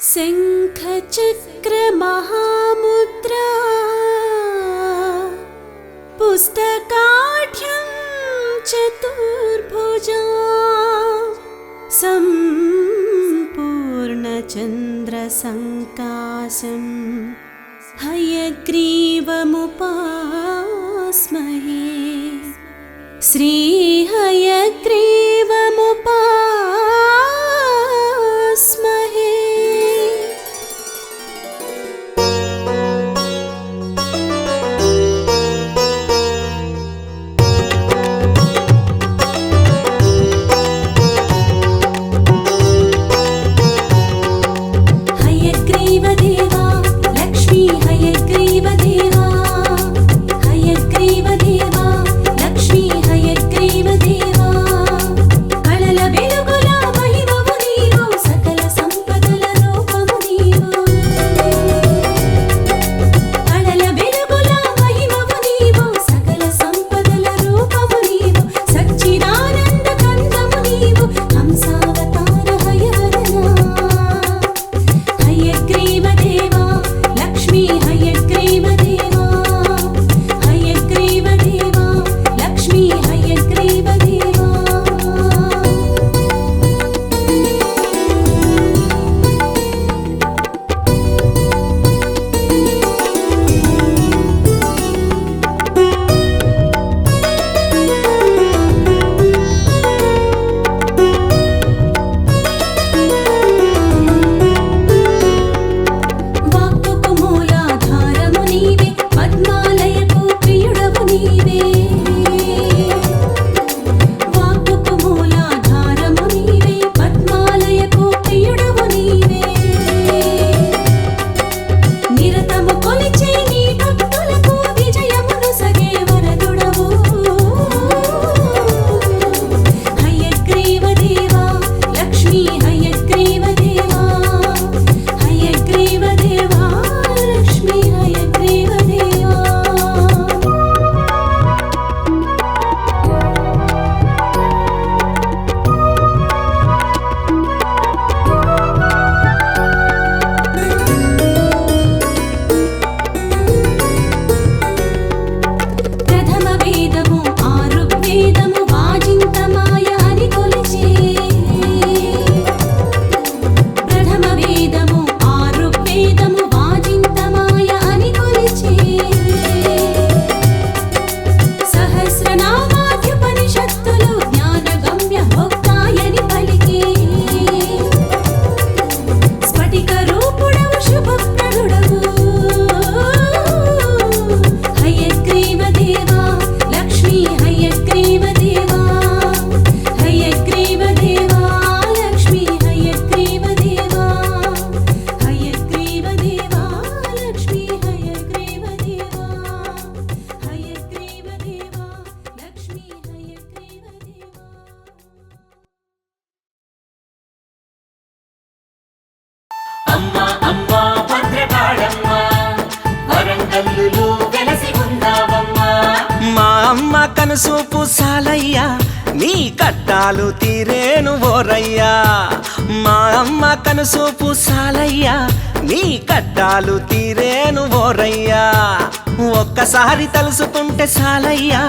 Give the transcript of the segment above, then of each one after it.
शंखचक्र महामुद्रा पुस्तकाढ्यं चतुर्भुजा सम्पूर्णचन्द्रसङ्काशं हयग्रीवमुपास्महे श्रीहयग्रीवमुपास्महे। కనుసూపు సాలయ్యా నీ కట్టాలు తీరేను ఓరయ్యా మా అమ్మ కనుసూపు సాలయ్యా నీ కట్టాలు తీరేను ఓరయ్యా ఒక్కసారి తలుసుకుంటే సాలయ్యా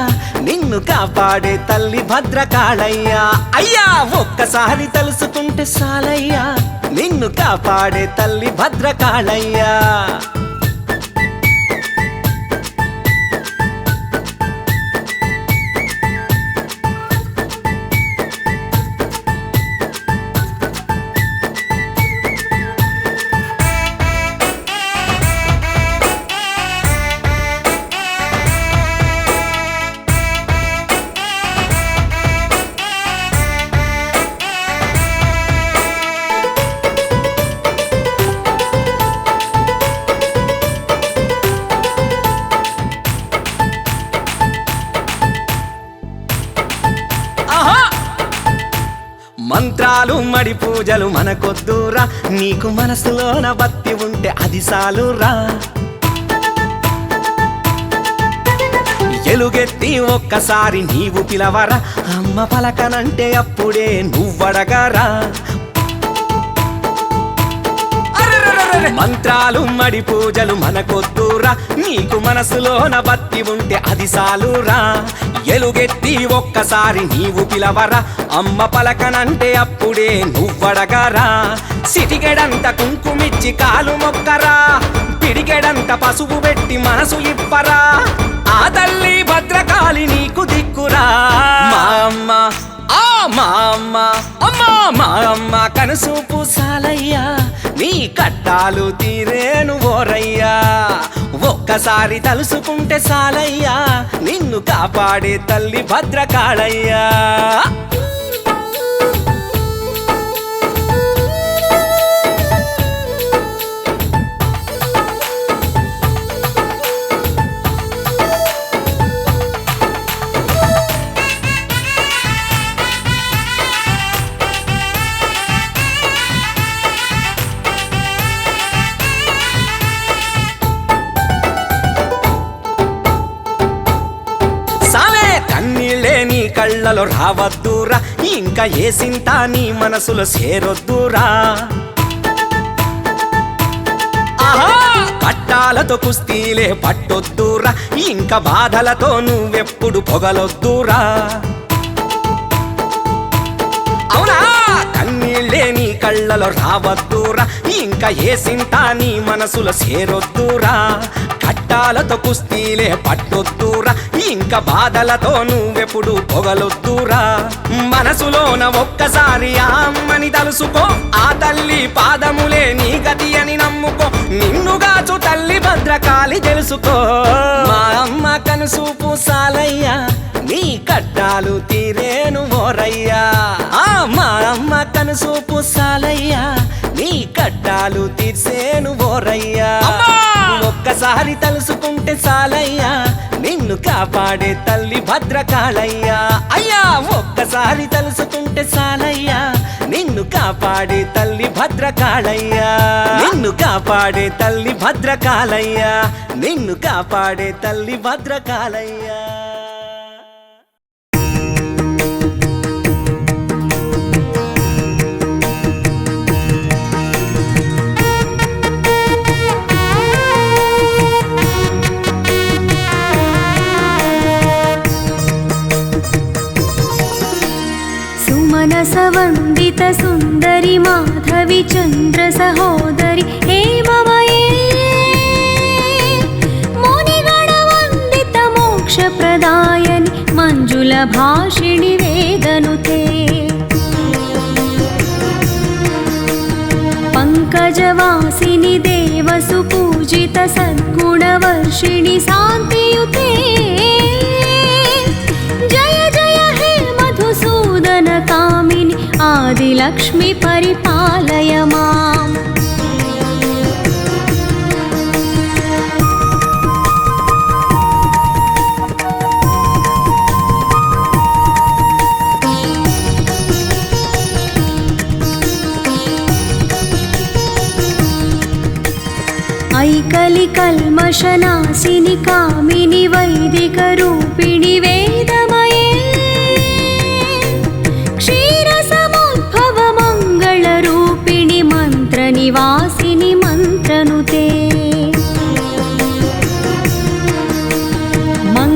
నిన్ను కాపాడే తల్లి భద్రకాళయ్యా అయ్యా ఒక్కసారి తలుసుకుంటే సాలయ్యా నిన్ను కాపాడే తల్లి భద్రకాళయ్యా మంత్రాలు మడి పూజలు మనకొద్దురా నీకు మనసులోన భక్తి ఉంటే అది సాలురా ఎలుగెత్తి ఒక్కసారి నీవు పిలవరా అమ్మ పలకనంటే అప్పుడే నువ్వడగరా మంత్రాలు మడి పూజలు మనకొద్దురా నీకు మనసులోన భక్తి ఉంటే అది సాలురా ఎలుగెత్తి ఒక్కసారి నీవు పిలవరా అమ్మ పలకనంటే అప్పుడే నువ్వడగారా సిటికెడంత కుంకుమిచ్చి కాలు మొక్కరా పిడికెడంత పసుపు పెట్టి మనసు ఇప్పరా ఆ తల్లి భద్రకాళి నీకు దిక్కురా మా అమ్మ మా అమ్మ అమ్మా మా అమ్మ కనుసూపు సాలయ్యా నీ కట్టాలు తీరేను ఓరయ్యా ఒక్కసారి తలుసుకుంటే సాలయ్యా నిన్ను కాపాడే తల్లి భద్రకాళయ్యా కన్నీళ్ళే నీ కళ్ళలో రావద్దురా ఇంకా ఏ సింత నీ మనసులో చేరొద్దురా పట్టాలతో కుస్తీలే పట్టొద్దురా ఇంకా బాధలతో నువ్వెప్పుడు పొగలొద్దురా అవునా కన్నీళ్ళే నీ కళ్ళలో రావద్దురా ఇంకా ఏ సింత నీ మనసులో చేరొద్దురా కట్టాలతో కుస్తీలే పట్టొద్దురా ఇంకా బాధలతో నువ్వెప్పుడు పొగలొద్దురా మనసులోన ఒక్కసారి ఆ అమ్మని తలుసుకో ఆ తల్లి పాదములే నీ గతి అని నమ్ముకో నిన్నుగాచు తల్లి భద్రకాళి తెలుసుకో మా అమ్మ కనుసూపు సాలయ్యా నీ కట్టాలు తీరేను ఓరయ్యా మా అమ్మ కనుసూపు సాలయ్యా నీ కట్టాలు తీర్సేను ఓరయ్యా ఒక్కసారి తలుసుకుంటే సాలయ్యా నిన్ను కాపాడే తల్లి భద్రకాళయ్యా అయ్యా ఒక్కసారి తలుసుకుంటే సాలయ్యా నిన్ను కాపాడే తల్లి భద్రకాళయ్యా నిన్ను కాపాడే తల్లి భద్రకాళయ్యా నిన్ను కాపాడే తల్లి భద్రకాళయ్యా मनसवन्दित सुन्दरि माधवी चन्द्र सहोदरि हेममये मुनिगणवन्दित मोक्षप्रदायनि मञ्जुलभाषिणि वेदनुते पङ्कजवासिनि देवसुपूजित सद्गुणवर्षिणि शान्तियुते कामिनी आदिलक्ष्मी परिपालय माम् ऐकलि कल्मषनाशिनि कामिनि वैदिकरूपिणि वेदमये निवासिनि मन्त्रनुते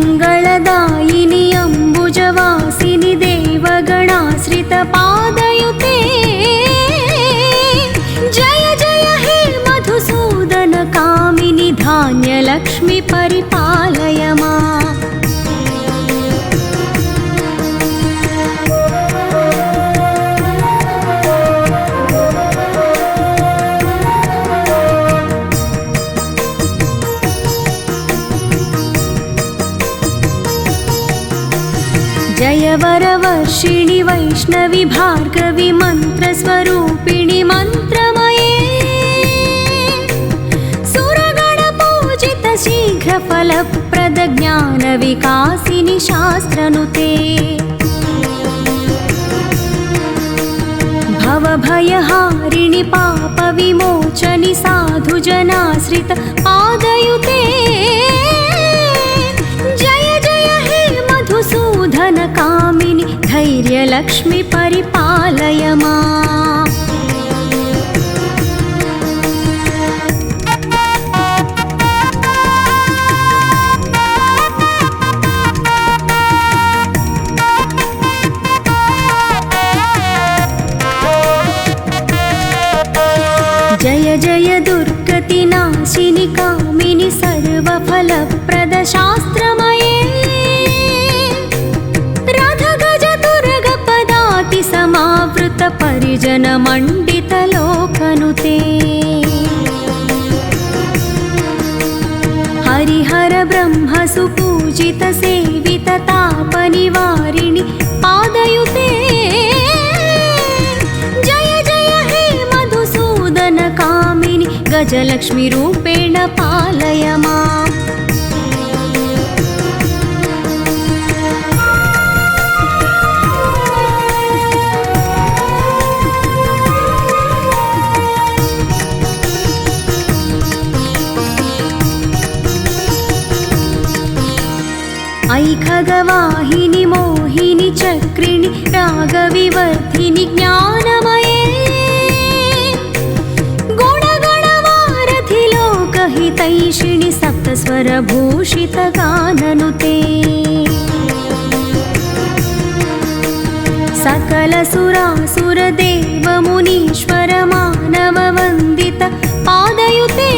मङ्गलदायिनि अम्बुजवासिनि देवगणाश्रित पादयुते जय जय हे मधुसूदन कामिनि धान्यलक्ष्मी परिपालय माम् जय वरवर्षिणि वैष्णवी भार्गवी मन्त्रस्वरूपिणि मन्त्रमये सुरगणपूजित शीघ्रफलप्रद ज्ञानविकासिनि शास्त्रनुते भवभयहारिणि पापविमोचनि साधुजनाश्रित पादयुते मधुसूदन कामिनि धैर्यलक्ष्मी परिपालय माम् मण्डितलोकनुते हरिहर ब्रह्मसुपूजित सेवित तापनिवारिणि पादयुते जय जय हे मधुसूदन कामिनि गजलक्ष्मी रूपेण पालय माम् ऐखगवाहिनि मोहिनि चक्रिणि रागविवर्धिनि ज्ञानमये गुणगणवारधि लोकहितैषिणि सप्तस्वरभूषितगाननुते सकलसुरासुरदेवमुनीश्वर मानववन्दित पादयुते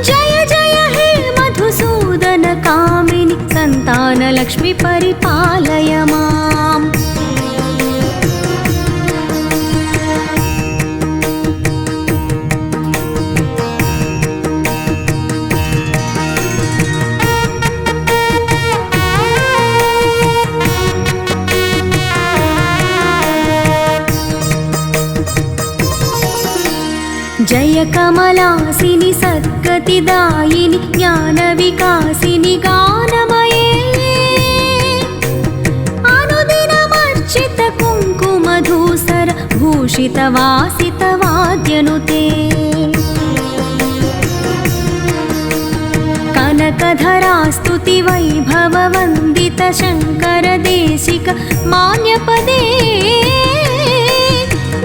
जय जय हे मधुसूदन कामिनि सन्तानलक्ष्मी परिपालय माम् जय कमलासिनि सद्गतिदायिनि ज्ञानविकासिनि गानमये अनुदिनमर्चित कुङ्कुमधूसर भूषितवासितवाद्यनुते कनकधरास्तुति वैभववन्दित शङ्करदेशिक मान्यपदे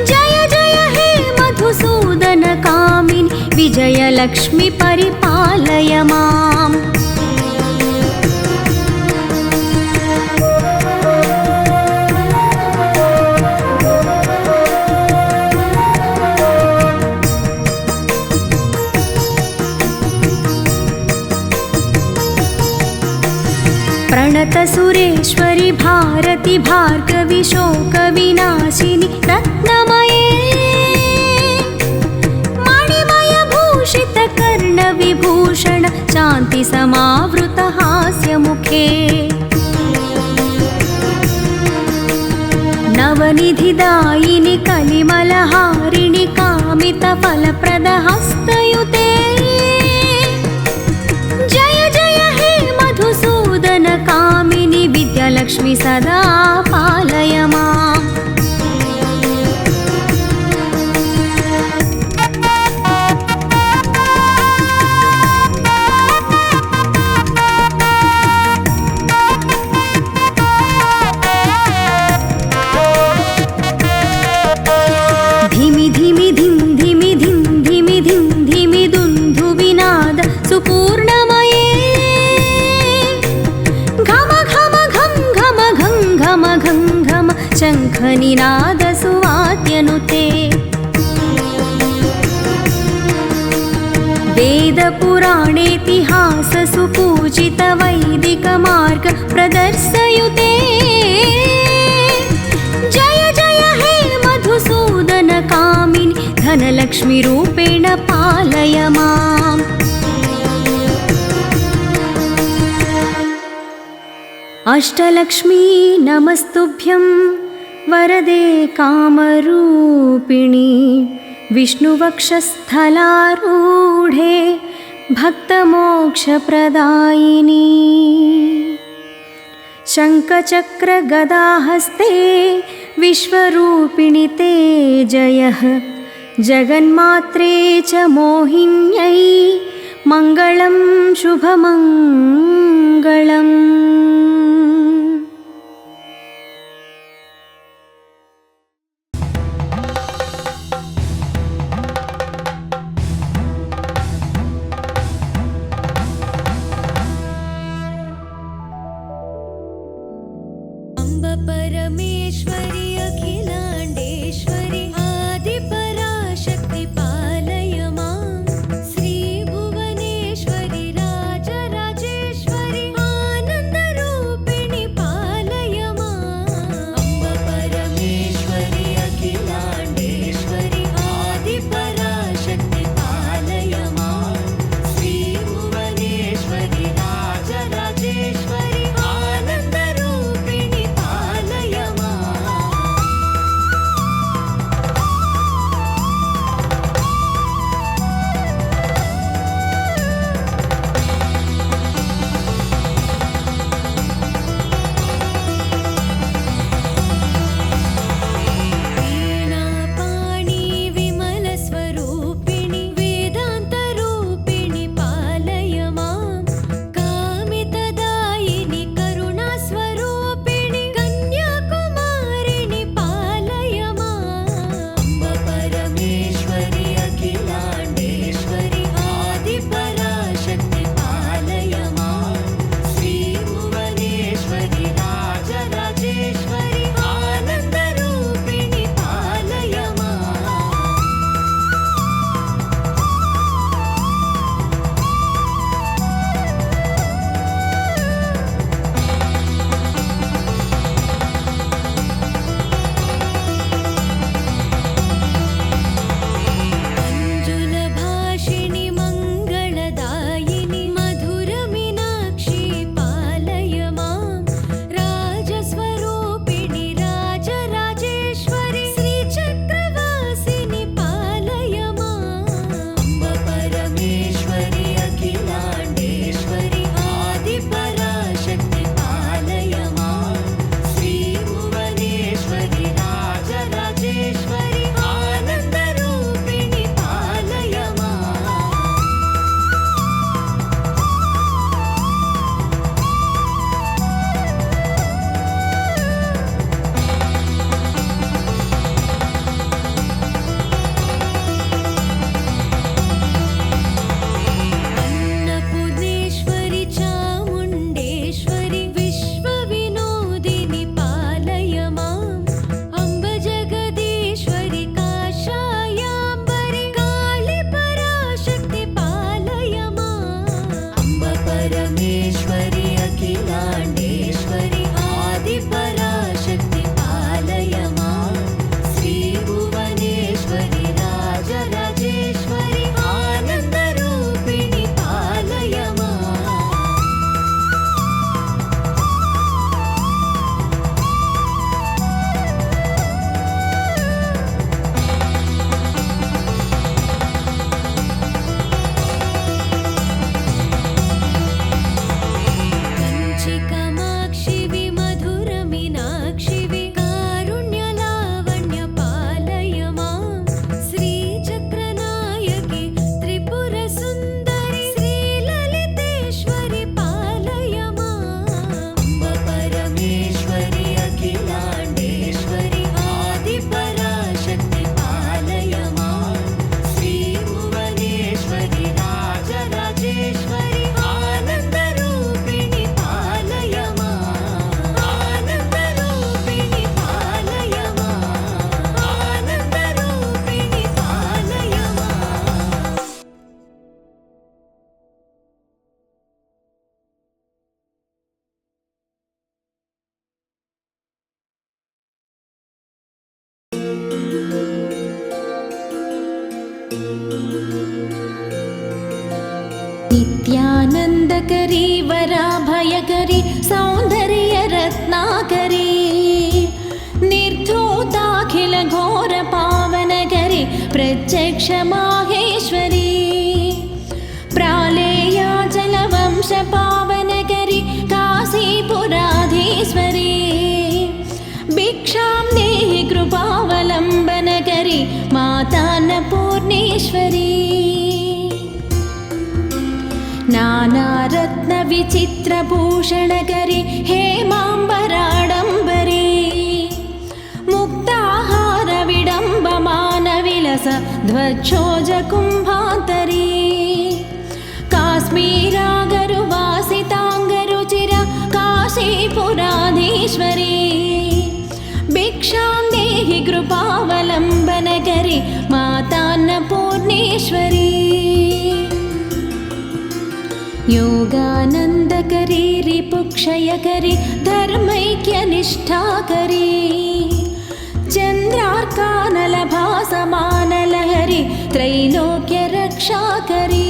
जय जय हे मधुसूदन कामिनि विजयलक्ष्मी परिपालय माम् प्रणत सुरेश्वरि भारति भार्गवि शोकविनाशिनि रत्नमये मणिमय भूषित कर्णविभूषण शान्ति समावृत हास्यमुखे नवनिधिदायिनि कलिमलहारिणि कामित फलप्रद हस्तयुते जय जय हे मधुसूदन कामिनि विद्यालक्ष्मी सदा पालय माम् धिमि धिमि धिं धिमि धिं धिमि धिं धिमि दुन्दुभिनाद सुपूर्णमये घम घम घं घम घं घम घं घम शङ्खनिनाद सुवाद्यनुते वेदपुराणेतिहास सुपूजित वैदिक मार्ग प्रदर्शयुते जय जय हे मधुसूदन कामिनि धनलक्ष्मी रूपेण पालय माम् अष्टलक्ष्मी नमस्तुभ्यं वरदे कामरूपिणि विष्णुवक्षस्थलारूढे भक्तमोक्षप्रदायिनी शङ्खचक्रगदाहस्ते विश्वरूपिणि ते जयः जगन्मात्रे च मोहिन्यै मङ्गलं शुभमङ्गलम् परमेश्वरि अखिलाण्डेश्वरि आदिपराशक्ति पालय माम् श्रीभुवनेश्वरि राजराजेश्वरि आनन्दरूप नित्यानन्दकरी वराभयकरी सौन्दर्यरत्नाकरी निर्धूताखिल घोरपावनकरी प्रत्यक्ष माहेश्वरी प्रालेयाचलवंशपावनकरी काशीपुराधीश्वरी भिक्षां देहि कृपावलम्बनकरी मातान्नपूर्णेश्वरी नानारत्नविचित्रभूषणकरी हेमाम्बराडम्बरी मुक्ताहारविडम्बमानविलस ध्वजकुम्भान्तरी काश्मीरागरुवासिताङ्गरुचिर काशीपुराधीश्वरी भिक्षां देहि कृपावलम्बनकरी मातान्नपूर्णेश्वरी योगानन्दकरी रिपुक्षयकरी धर्मैक्यनिष्ठाकरी चन्द्रार्कानलभासमानलहरी त्रैलोक्यरक्षाकरी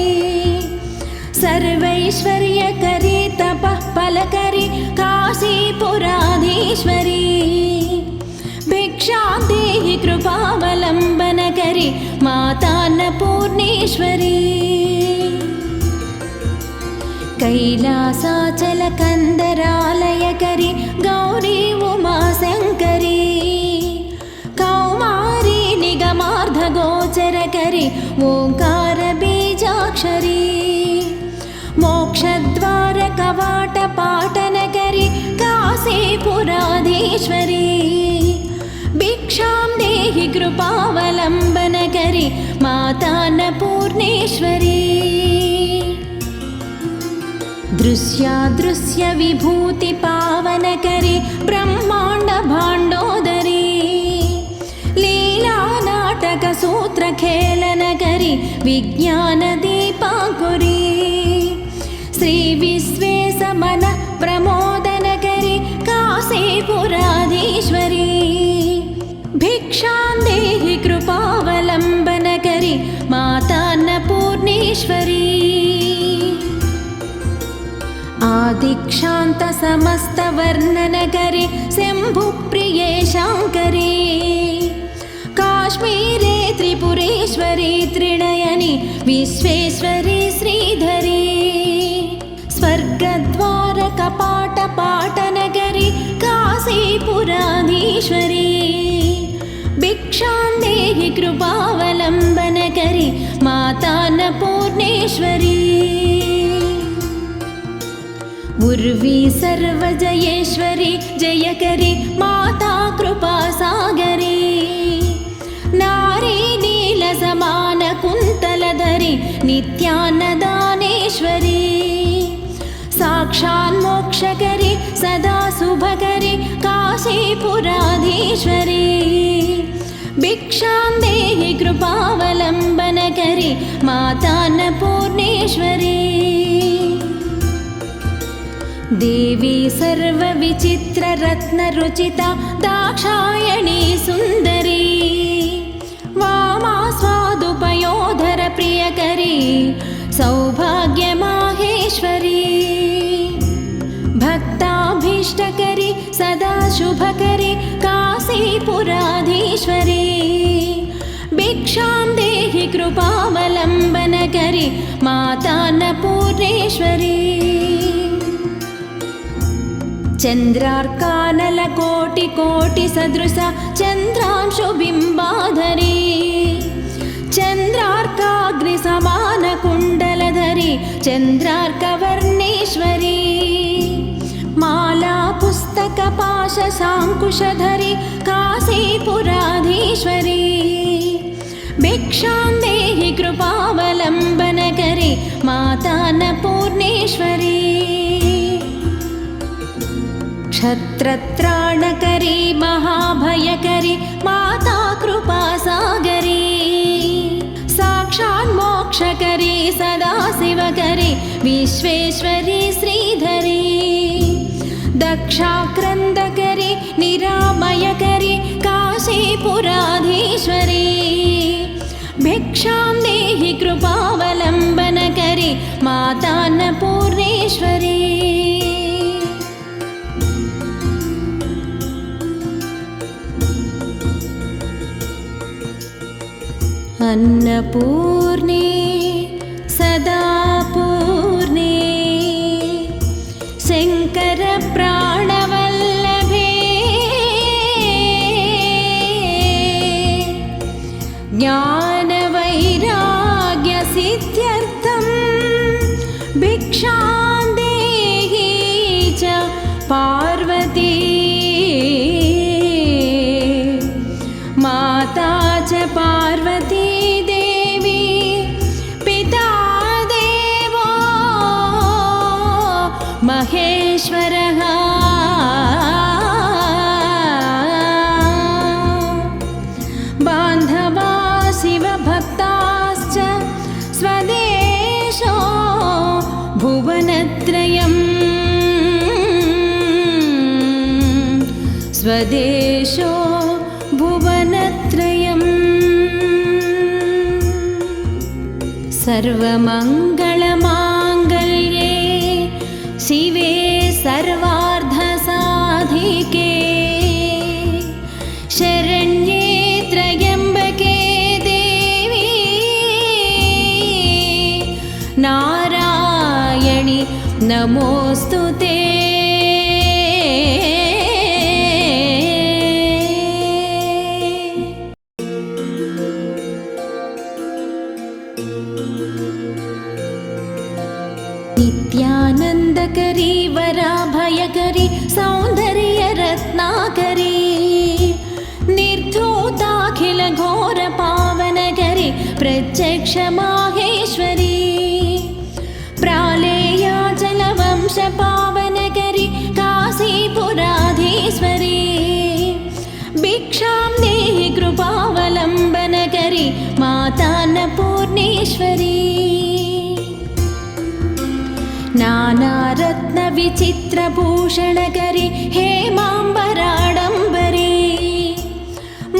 सर्वैश्वर्यकरी तपः फलकरी काशीपुराधीश्वरी भिक्षां देहि कृपावलम्बनकरी मातान्नपूर्णेश्वरी कैलासाचलकन्दरालयकरी गौरी उमाशङ्करी कौमारी निगमार्धगोचरकरी ओङ्कारबीजाक्षरी मोक्षद्वारकवाटपाटनकरी काशीपुराधीश्वरी भिक्षां देहि कृपावलम्बनकरी मातान्नपूर्णेश्वरी दृश्यादृश्यविभूतिपावनकरी ब्रह्माण्डभाण्डोदरी लीलानाटकसूत्रखेलनकरी विज्ञानदीपाङ्कुरी श्रीविश्वेशमनः प्रमोदनकरी काशीपुराधीश्वरी भिक्षां देहि कृपावलम्बनकरी मातान्नपूर्णेश्वरी आदिक्षान्तसमस्तवर्णनकरी शम्भुप्रिये शाङ्करी काश्मीरे त्रिपुरेश्वरी त्रिनयनी विश्वेश्वरी श्रीधरी स्वर्गद्वारकपाटपाटनकरी काशीपुराधीश्वरी भिक्षां देहि कृपावलम्बनकरी मातान्नपूर्णेश्वरी उर्वी सर्वजयेश्वरी जयकरी माता कृपासागरी नारी नीलसमानकुन्तलधरी नित्यान्नदानेश्वरी साक्षान्मोक्षकरी सदा शुभकरी काशीपुराधीश्वरी भिक्षां देहि कृपावलम्बनकरी मातान्नपूर्णेश्वरी देवी सर्वविचित्ररत्नरुचिता दाक्षायणी सुन्दरी वामा स्वादुपयोधरप्रियकरी सौभाग्यमाहेश्वरी भक्ताभीष्टकरी सदा शुभकरी काशीपुराधीश्वरी भिक्षां देहि कृपावलम्बनकरी मातान्नपूर्णेश्वरी चन्द्रार्कानलकोटिकोटिसदृशा चन्द्रांशुबिम्बाधरी चन्द्रार्काग्निसमानकुण्डलधरी चन्द्रार्कवर्णेश्वरी माला पुस्तकपाशशाङ्कुशधरी काशीपुराधीश्वरी भिक्षां देहि कृपावलम्बनकरी मातान्नपूर्णेश्वरी क्षत्रत्राणकरी महाभयकरी माता कृपासागरी साक्षान्मोक्षकरी सदाशिवकरी विश्वेश्वरी श्रीधरी दक्षाक्रन्दकरी निरामयकरी काशीपुराधीश्वरी भिक्षां देहि कृपावलम्बनकरी माता अन्नपूर्णे सदा पूर्णे शङ्करप्राणवल्लभे ज्ञानवैराग्यसिद्ध्यर्थं भिक्षां देहि च पार्वती माता च पार्वती देवी पिता देवो महेश्वरः बान्धवा शिवभक्ताश्च स्वदेशो भुवनत्रयम् स्वदेशो भुवनत्रयम् सर्वमङ्गलमाङ्गल्ये शिवे सर्वार्धसाधिके शरण्ये त्र्यम्बके देवी नारायणि नमोऽस्तु ते। नित्यानन्दकरी वराभयकरी सौन्दर्यरत्नाकरी निर्धूताखिलघोरपावनकरी प्रत्यक्षमाहेश्वरी प्रालेयाचलवंशपावनकरी काशीपुराधीश्वरी भिक्षां देहि कृपावलम्बनकरी मातान्नपूर्णेश्वरी नानारत्नविचित्रभूषणकरी हेमाम्बराडम्बरी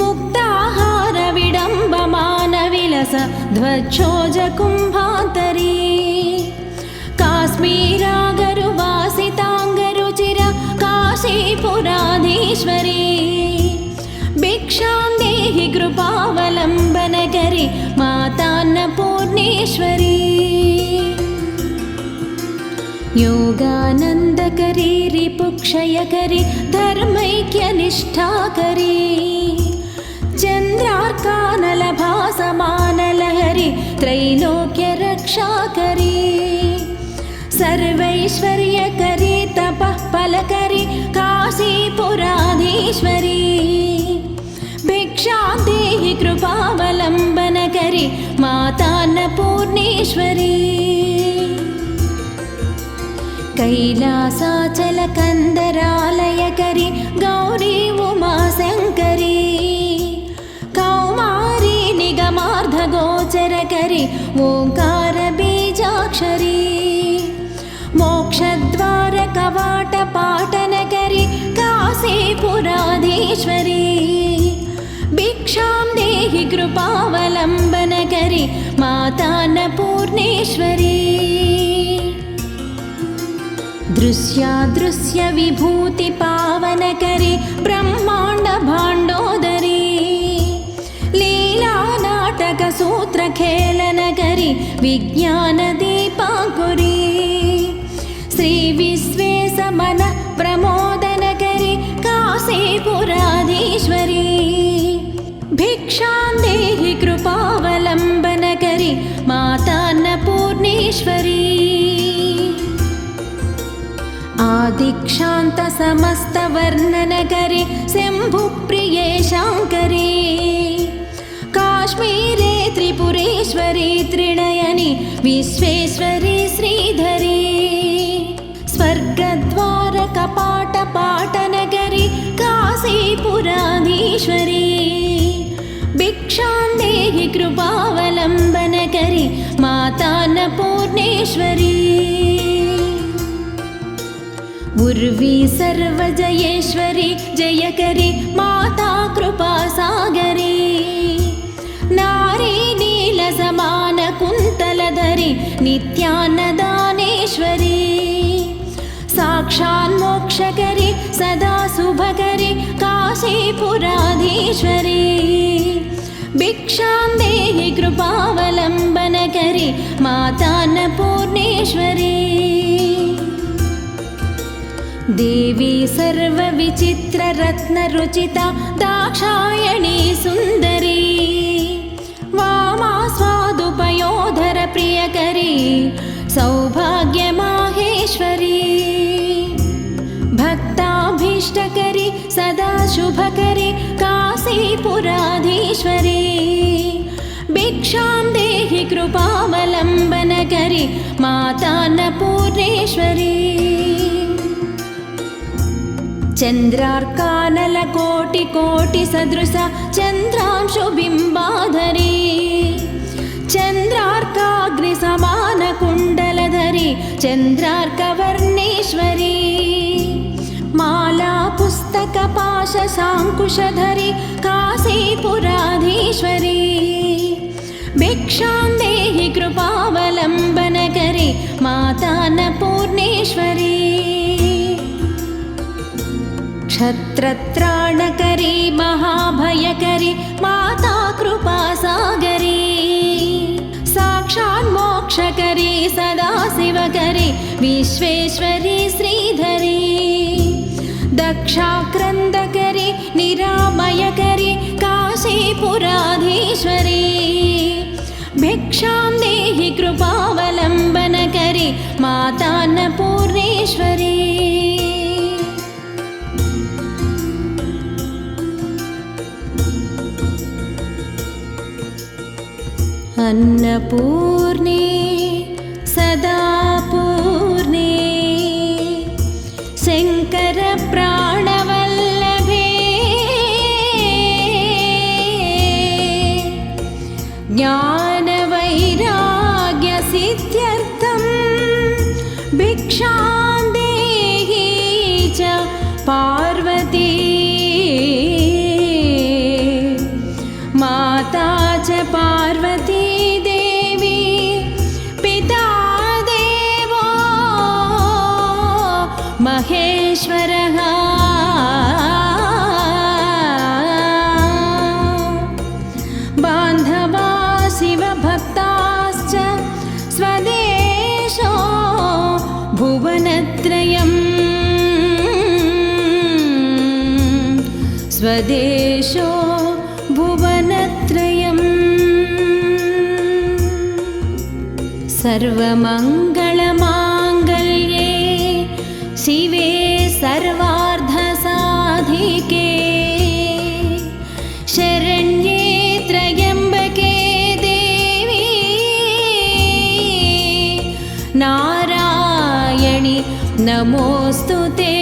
मुक्ताहारविडम्बमानविलस ध्वजकुम्भान्तरी काश्मीरागरुवासिताङ्गरुचिर काशीपुराधीश्वरी भिक्षां देहि कृपावलम्बनकरी मातान्नपूर्णेश्वरी योगानन्दकरी रिपुक्षयकरी धर्मैक्यनिष्ठाकरी चन्द्रार्कानलभासमानलहरी त्रैलोक्यरक्षाकरी सर्वैश्वर्यकरी तपः फलकरी काशीपुराधीश्वरी भिक्षां देहि कृपावलम्बनकरी मातान्नपूर्णेश्वरी कैलासाचलकन्दरालयकरी गौरी उमाशङ्करी कौमारी निगमार्धगोचरकरी ओङ्कारबीजाक्षरी मोक्षद्वारकवाटपाटनकरी काशीपुराधीश्वरी भिक्षां देहि कृपावलम्बनकरी मातान्नपूर्णेश्वरी दृश्यादृश्यविभूतिपावनकरी ब्रह्माण्डभाण्डोदरी लीलानाटकसूत्रखेलनकरी विज्ञानदीपाङ्कुरी श्रीविश्वेशमनप्रमोदनकरी काशीपुराधीश्वरी भिक्षां देहि कृपावलम्बनकरी मातान्नपूर्णेश्वरी आदिक्षान्तसमस्तवर्णनकरी शम्भुप्रिये शाङ्करी काश्मीरे त्रिपुरेश्वरी त्रिनयनी विश्वेश्वरी श्रीधरी स्वर्गद्वारकपाटपाटनकरी काशीपुराधीश्वरी भिक्षां देहि कृपावलम्बनकरी मातान्नपूर्णेश्वरी उर्वी सर्वजयेश्वरी जयकरी माता कृपासागरी नारी नीलसमानकुन्तलधरी नित्यान्नदानेश्वरी साक्षान्मोक्षकरी सदा शुभकरी काशीपुराधीश्वरी भिक्षा भिक्षां देहि कृपावलम्बनकरी मातान्नपूर्णेश्वरी देवी सर्वविचित्ररत्नरुचिता दाक्षायणी सुन्दरी वामा स्वादुपयोधरप्रियकरी सौभाग्यमाहेश्वरी भक्ताभीष्टकरी सदा शुभकरी काशीपुराधीश्वरी भिक्षां देहि कृपावलम्बनकरी मातान्नपूर्णेश्वरी चन्द्रार्कानलकोटिकोटिसदृश चन्द्रांशुबिम्बाधरी चन्द्रार्काग्निसमानकुण्डलधरी चन्द्रार्कवर्णेश्वरी माला पुस्तकपाशशाङ्कुशधरी काशीपुराधीश्वरी भिक्षां देहि कृपावलम्बनकरी मातान्नपूर्णेश्वरी क्षत्रत्राणकरी महाभयकरी माता कृपासागरी साक्षान्मोक्षकरी सदाशिवकरी विश्वेश्वरी श्रीधरी दक्षाक्रन्दकरी निरामयकरी काशीपुराधीश्वरी भिक्षां देहि कृपावलम्बनकरी मातान्नपूर्णेश्वरी अन्नपूर्णे सदा पूर्णे शङ्करप्राणवल्लभे ज्ञानवैराग्यसिद्ध्यर्थं भिक्षां देहि च पार्वती माता च पार्वती देवी पिता देवो महेश्वरः बान्धवा शिवभक्ताश्च स्वदेशो भुवनत्रयम् स्वदेशो भुवनत्रयम् सर्वमङ्गलमाङ्गल्ये शिवे सर्वार्धसाधिके शरण्ये त्र्यम्बके देवी नारायणि नमोऽस्तु ते